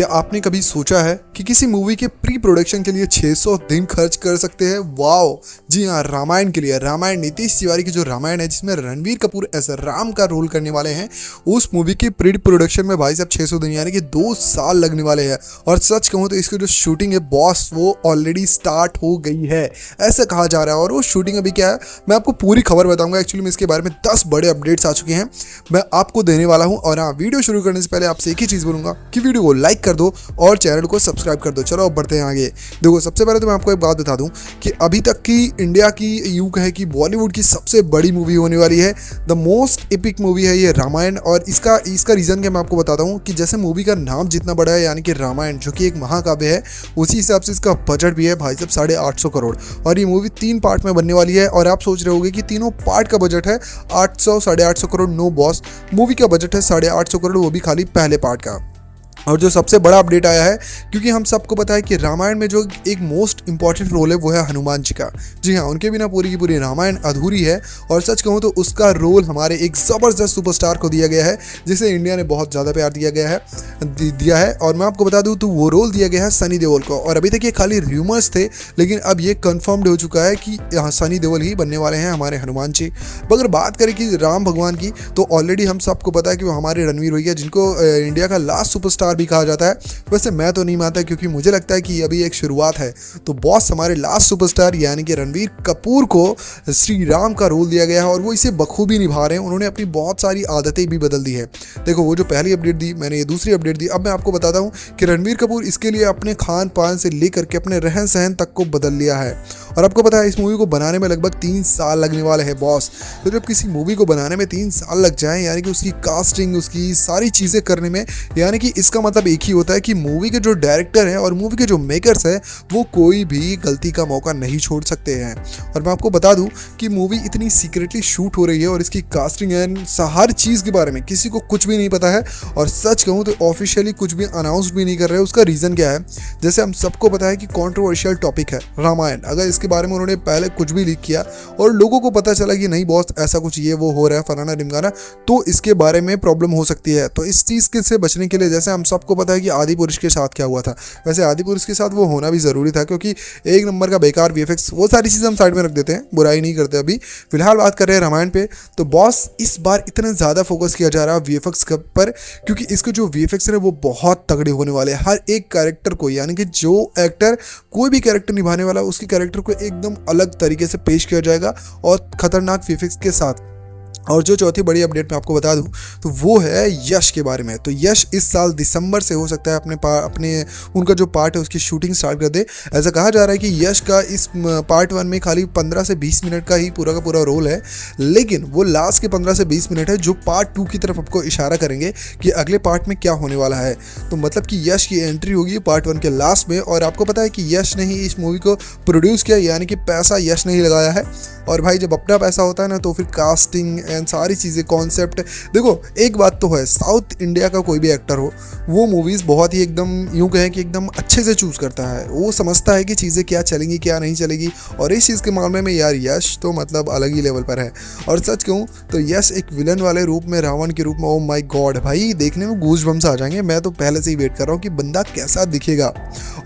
क्या आपने कभी सोचा है कि किसी मूवी के प्री प्रोडक्शन के लिए 600 दिन खर्च कर सकते हैं? वाओ! जी हाँ, रामायण के लिए। रामायण, नीतीश तिवारी की जो रामायण है जिसमें रणवीर कपूर एज राम का रोल करने वाले हैं, उस मूवी के प्री प्रोडक्शन में भाई साहब 600 दिन यानी कि 2 साल लगने वाले हैं। और सच कहूँ तो इसकी जो शूटिंग है बॉस, वो ऑलरेडी स्टार्ट हो गई है, ऐसा कहा जा रहा है। और वो शूटिंग अभी क्या है, मैं आपको पूरी खबर बताऊंगा। एक्चुअली में इसके बारे में 10 बड़े अपडेट्स आ चुके हैं, मैं आपको देने वाला हूँ। और हाँ, वीडियो शुरू करने से पहले आपसे एक ही चीज़ बोलूंगा कि वीडियो को लाइक कर दो और चैनल को सब्सक्राइब कर दो। चलो अब बढ़ते हैं आगे। देखो, सबसे पहले तो मैं आपको एक बात बता दूं कि अभी तक की इंडिया की, यूं कहे कि बॉलीवुड की सबसे बड़ी मूवी होने वाली है, द मोस्ट एपिक मूवी है ये रामायण। और इसका रीज़न क्या मैं आपको बताता हूँ कि जैसे मूवी का नाम जितना बड़ा है यानी कि रामायण, जो कि एक महाकाव्य है, उसी हिसाब से इसका बजट भी है भाई साहब 850 करोड़। और ये मूवी 3 पार्ट में बनने वाली है। और आप सोच रहे होंगे कि तीनों पार्ट का बजट है 800-850 करोड़। नो बॉस, मूवी का बजट है 850 करोड़, वो भी खाली पहले पार्ट का। और जो सबसे बड़ा अपडेट आया है, क्योंकि हम सबको पता है कि रामायण में जो एक मोस्ट इंपॉर्टेंट रोल है वो है हनुमान जी का। जी हाँ, उनके बिना पूरी की पूरी रामायण अधूरी है। और सच कहूँ तो उसका रोल हमारे एक ज़बरदस्त सुपरस्टार को दिया गया है, जिसे इंडिया ने बहुत ज़्यादा प्यार दिया है। और मैं आपको बता दूँ तो वो रोल दिया गया है सनी देओल को। और अभी तक ये खाली र्यूमर्स थे, लेकिन अब ये कन्फर्म्ड हो चुका है कि यहाँ सनी देओल ही बनने वाले हैं हमारे हनुमान जी। अगर बात करें कि राम भगवान की, तो ऑलरेडी हम सबको पता है कि वो हमारे रणवीर भैया, जिनको इंडिया का लास्ट सुपरस्टार भी कहा जाता है। वैसे मैं तो नहीं मानता, क्योंकि मुझे लगता है कि अभी एक शुरुआत है। तो बॉस, हमारे लास्ट सुपरस्टार यानी कि रणवीर कपूर को श्री राम का रोल दिया गया है और वो इसे बखूबी निभा रहे हैं। उन्होंने अपनी बहुत सारी आदतें भी बदल दी है। देखो, वो जो पहली अपडेट दी, मैंने ये दूसरी अपडेट दी। अब मैं आपको बताता हूँ कि रणवीर कपूर इसके लिए अपने खान पान से लेकर के अपने रहन सहन तक को बदल लिया है। और आपको पता है इस मूवी को बनाने में लगभग 3 साल लगने वाले हैं बॉस। तो जब किसी मूवी को बनाने में 3 साल लग जाए, यानी कि उसकी कास्टिंग, उसकी सारी चीज़ें करने में, यानी कि इसका मतलब एक ही होता है कि मूवी के जो डायरेक्टर हैं और मूवी के जो मेकर्स हैं, वो कोई भी गलती का मौका नहीं छोड़ सकते हैं। और मैं आपको बता दूं कि मूवी इतनी सीक्रेटली शूट हो रही है और इसकी कास्टिंग एंड हर चीज़ के बारे में किसी को कुछ भी नहीं पता है। और सच कहूँ तो ऑफिशियली कुछ भी अनाउंस भी नहीं कर रहे हैं। उसका रीज़न क्या है, जैसे हम सबको पता है कि कॉन्ट्रोवर्शियल टॉपिक है रामायण। अगर इसके बारे में उन्होंने पहले कुछ भी लीक किया और लोगों को पता चला कि नहीं बॉस ऐसा कुछ ये वो हो रहा है फलाना ढिमकाना, तो इसके बारे में प्रॉब्लम हो सकती है। तो इस चीज़ से बचने के लिए, जैसे हम सबको पता है कि आदि पुरुष के साथ क्या हुआ था, वैसे आदि पुरुष के साथ वो होना भी ज़रूरी था, क्योंकि एक नंबर का बेकार वीएफएक्स, वो सारी चीज़ें हम साइड में रख देते हैं, बुराई नहीं करते। अभी फिलहाल बात कर रहे हैं रामायण पे। तो बॉस, इस बार इतना ज़्यादा फोकस किया जा रहा है वीएफएक्स पर, क्योंकि इसके जो वीएफएक्स है वो बहुत तगड़े होने वाले हैं। हर एक कैरेक्टर को, यानी कि जो एक्टर कोई भी कैरेक्टर निभाने वाला, उसके कैरेक्टर को एकदम अलग तरीके से पेश किया जाएगा और खतरनाक वीएफएक्स के साथ। और जो चौथी बड़ी अपडेट मैं आपको बता दूं तो वो है यश के बारे में। तो यश इस साल दिसंबर से हो सकता है अपने उनका जो पार्ट है उसकी शूटिंग स्टार्ट कर दे। ऐसा कहा जा रहा है कि यश का इस पार्ट 1 में खाली 15 से 20 मिनट का ही पूरा का पूरा रोल है, लेकिन वो लास्ट के 15 से 20 मिनट है जो पार्ट 2 की तरफ आपको इशारा करेंगे कि अगले पार्ट में क्या होने वाला है। तो मतलब कि यश की एंट्री होगी पार्ट 1 के लास्ट में। और आपको पता है कि यश ने ही इस मूवी को प्रोड्यूस किया, यानी कि पैसा यश ने ही लगाया है। और भाई, जब अपना पैसा होता है ना, तो फिर कास्टिंग एंड सारी चीज़ें, कॉन्सेप्ट, देखो एक बात तो है, साउथ इंडिया का कोई भी एक्टर हो, वो मूवीज़ बहुत ही एकदम यूं कहें कि एकदम अच्छे से चूज़ करता है। वो समझता है कि चीज़ें क्या चलेंगी क्या नहीं चलेगी। और इस चीज़ के मामले में यार यश तो मतलब अलग ही लेवल पर है। और सच कहूँ तो यश एक विलन वाले रूप में, रावण के रूप में, ओ माय गॉड भाई, देखने में गूज बम्स आ जाएंगे। मैं तो पहले से ही वेट कर रहा हूँ कि बंदा कैसा दिखेगा।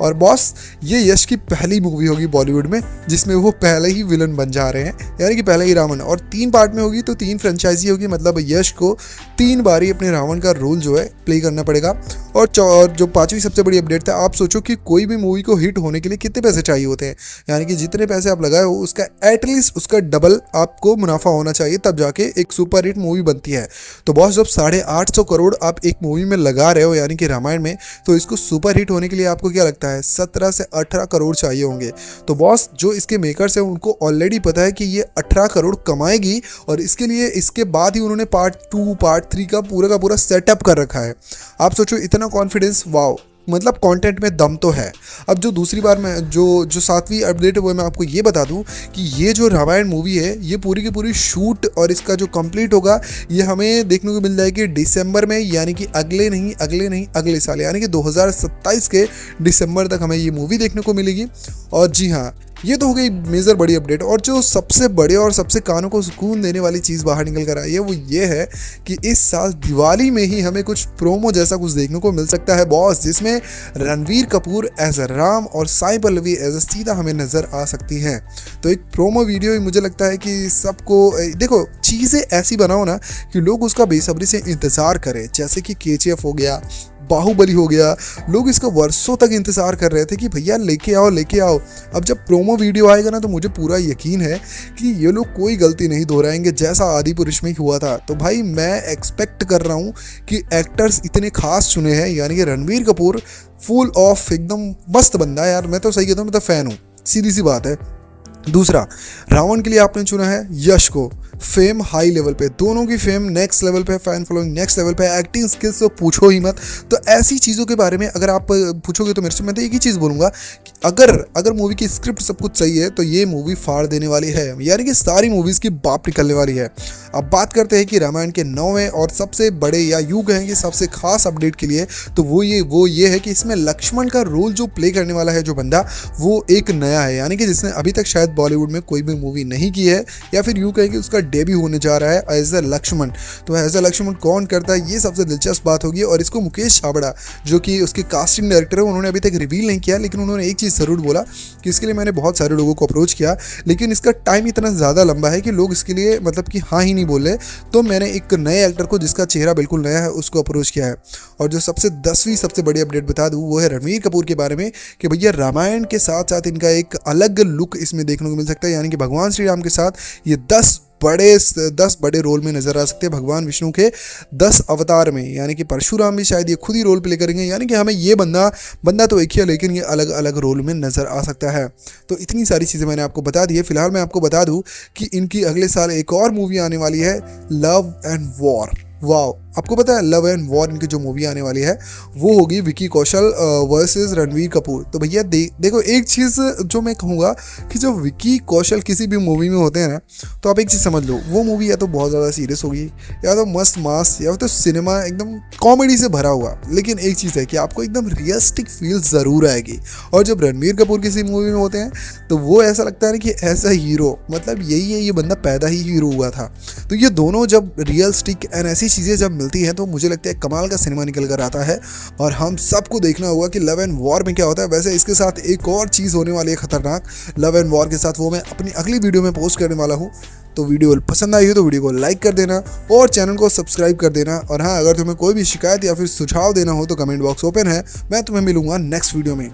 और बॉस, ये यश की पहली मूवी होगी बॉलीवुड में जिसमें वो पहले ही विलन बन जा रहे हैं, यानी कि पहले ही रावण। और 3 पार्ट में होगी तो 3 फ्रेंचाइजी होगी, मतलब यश को 3 बारी अपने रावण का रोल जो है प्ले करना पड़ेगा। और जो 5वीं सबसे बड़ी अपडेट था, आप सोचो कि कोई भी मूवी को हिट होने के लिए कितने पैसे चाहिए होते हैं, यानी कि जितने पैसे आप लगाए हो उसका एटलीस्ट उसका डबल आपको मुनाफा होना चाहिए, तब जाके एक सुपर हिट मूवी बनती है। तो बॉस, जब 850 करोड़ आप एक मूवी में लगा रहे हो, यानी कि रामायण में, तो इसको सुपर हिट होने के लिए आपको क्या लगता है 17 से 18 करोड़ चाहिए होंगे। तो बॉस, जो इसके मेकर्स हैं उनको ऑलरेडी पता है कि ये 18 करोड़ कमाएगी, और इसके लिए इसके बाद ही उन्होंने पार्ट 2 पार्ट 3 का पूरा सेटअप कर रखा है। आप सोचो इतना कॉन्फिडेंस, वाओ, मतलब कंटेंट में दम तो है। अब जो दूसरी बार मैं जो 7वीं अपडेट है वो मैं आपको ये बता दूं कि ये जो रामायण मूवी है ये पूरी की पूरी शूट और इसका जो कंप्लीट होगा ये हमें देखने को मिल जाएगी दिसंबर में, यानी कि अगले साल, यानी कि 2027 के दिसंबर तक हमें ये मूवी देखने को मिलेगी। और जी हाँ, ये तो हो गई मेजर बड़ी अपडेट। और जो सबसे बड़े और सबसे कानों को सुकून देने वाली चीज़ बाहर निकल कर आई है वो ये है कि इस साल दिवाली में ही हमें कुछ प्रोमो जैसा कुछ देखने को मिल सकता है बॉस, जिसमें रणवीर कपूर एज अ राम और साई पल्लवी एज अ सीता हमें नज़र आ सकती हैं। तो एक प्रोमो वीडियो ही मुझे लगता है कि सबको देखो चीज़ें ऐसी बनाओ ना कि लोग उसका बेसब्री से इंतज़ार करें, जैसे कि KGF हो गया, बाहुबली हो गया। लोग इसका वर्षों तक इंतज़ार कर रहे थे कि भैया लेके आओ लेके आओ। अब जब प्रोमो वीडियो आएगा ना तो मुझे पूरा यकीन है कि ये लोग कोई गलती नहीं दोहराएंगे जैसा आदि पुरुष में हुआ था। तो भाई मैं एक्सपेक्ट कर रहा हूँ कि एक्टर्स इतने खास चुने हैं, यानी कि रणवीर कपूर फुल ऑफ एकदम मस्त बंदा है यार। मैं तो सही कहता हूँ, मैं तो फ़ैन हूँ, सीधी सी बात है। दूसरा, रावण के लिए आपने चुना है यश को। फेम हाई लेवल पे, दोनों की फेम नेक्स्ट लेवल पे, फैन फॉलोइंग नेक्स्ट लेवल पे, एक्टिंग स्किल्स तो पूछो ही मत। तो ऐसी चीज़ों के बारे में अगर आप पूछोगे तो मेरे से मैं तो एक ही चीज़ बोलूँगा कि अगर मूवी की स्क्रिप्ट सब कुछ सही है तो ये मूवी फाड़ देने वाली है, यानी कि सारी मूवीज़ की बाप निकलने वाली है। अब बात करते हैं कि रामायण के 9वें और सबसे बड़े या यूं कहें कि सबसे खास अपडेट के लिए, तो वो ये है कि इसमें लक्ष्मण का रोल जो प्ले करने वाला है जो बंदा, वो एक नया है, यानी कि जिसने अभी तक शायद बॉलीवुड में कोई भी मूवी नहीं की है, या फिर यूं कहें कि उसका डेब्यू होने जा रहा है एज अ लक्ष्मण। तो एज अ लक्ष्मण कौन करता है, ये सबसे दिलचस्प बात होगी। और इसको मुकेश छाबड़ा जो कि उसके कास्टिंग डायरेक्टर है, उन्होंने अभी तक रिवील नहीं किया, लेकिन उन्होंने एक चीज़ ज़रूर बोला कि इसके लिए मैंने बहुत सारे लोगों को अप्रोच किया, लेकिन इसका टाइम इतना ज़्यादा लंबा है कि लोग इसके लिए मतलब कि हाँ ही नहीं बोल रहे। तो मैंने एक नए एक्टर को जिसका चेहरा बिल्कुल नया है उसको अप्रोच किया है। और जो सबसे 10वीं सबसे बड़ी अपडेट बता दूँ वो है रणवीर कपूर के बारे में कि भैया रामायण के साथ साथ इनका एक अलग लुक इसमें देखने को मिल सकता है, यानी कि भगवान श्री राम के साथ ये 10 बड़े रोल में नजर आ सकते हैं, भगवान विष्णु के 10 अवतार में, यानी कि परशुराम भी शायद ये खुद ही रोल प्ले करेंगे, यानी कि हमें ये बंदा तो एक ही है लेकिन ये अलग अलग रोल में नजर आ सकता है। तो इतनी सारी चीज़ें मैंने आपको बता दी है। फिलहाल मैं आपको बता दूं कि इनकी अगले साल एक और मूवी आने वाली है, लव एंड वॉर। वाओ, आपको पता है लव एंड वॉर इनकी जो मूवी आने वाली है वो होगी विकी कौशल वर्सेस रणवीर कपूर। तो भैया देखो एक चीज़ जो मैं कहूँगा कि जो विकी कौशल किसी भी मूवी में होते हैं ना, तो आप एक चीज़ समझ लो, वो मूवी या तो बहुत ज़्यादा सीरियस होगी, या तो मस्त मास, या तो सिनेमा एकदम कॉमेडी से भरा हुआ। लेकिन एक चीज़ है कि आपको एकदम रियलिस्टिक फील ज़रूर आएगी। और जब रणवीर कपूर किसी मूवी में होते हैं तो वो ऐसा लगता है ना कि ऐसा हीरो, मतलब यही है, ये बंदा पैदा ही हीरो हुआ था। तो ये दोनों जब रियलिस्टिक एंड ऐसी चीज़ें जब मिलती हैं तो मुझे लगता है कमाल का सिनेमा निकल कर आता है। और हम सबको देखना होगा कि लव एंड वॉर में क्या होता है। वैसे इसके साथ एक और चीज़ होने वाली है खतरनाक लव एंड वॉर के साथ, वो मैं अपनी अगली वीडियो में पोस्ट करने वाला हूँ। तो वीडियो पसंद आई हो तो वीडियो को लाइक कर देना और चैनल को सब्सक्राइब कर देना। और हाँ, अगर तुम्हें कोई भी शिकायत या फिर सुझाव देना हो तो कमेंट बॉक्स ओपन है, मैं तुम्हें मिलूंगा नेक्स्ट वीडियो में।